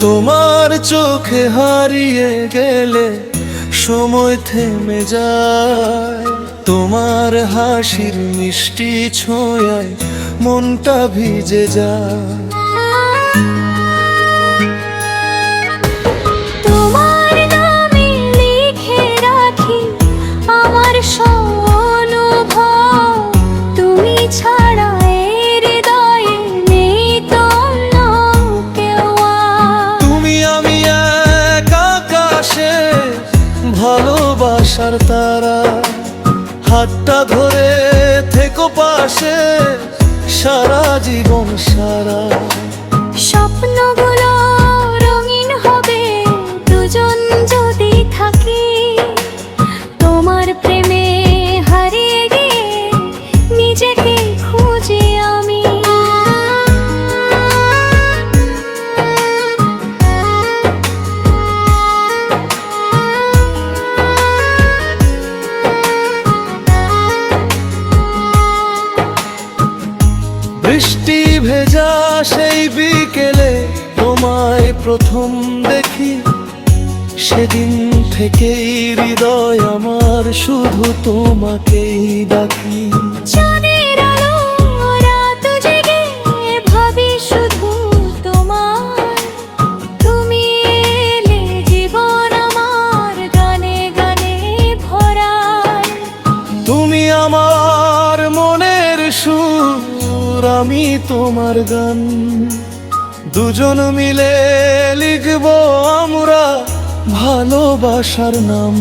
তোমার চোখে হারিয়ে গেলে সময় থেমে যায়, তোমার হাসির মিষ্টি ছোঁয়ায় মনটা ভিজে যায়। তোমার নামে লিখে রাখি আমার সব অনুভব, তুমি ছাড়া এই হৃদয়ে নেই তো অন্য কেউ আর। তুমি আমি এক আকাশে ভালোবাসার তারা, হাতটা ধরে থেকো পাশে সারা জীবন সারা। স্বপ্নগুলো রঙিন হবে দুজন যদি থাকি, তোমার প্রেমে হারিয়ে গিয়ে নিজেকে খুঁজি আমি। বৃষ্টি ভেজা সেই বিকেলে তোমায় প্রথম দেখি, সেদিন থেকেই হৃদয় আমার শুধু তোমাকেই ডাকি। চাঁদের আলো রাত জেগে ভাবি শুধু তোমার, তুমি এলে জীবন আমার গানে গানে ভরায়। তুমি আমার মনের সুর, আমি তোমার গান, দুজন মিলে লিখবো আমরা ভালোবাসার নাম।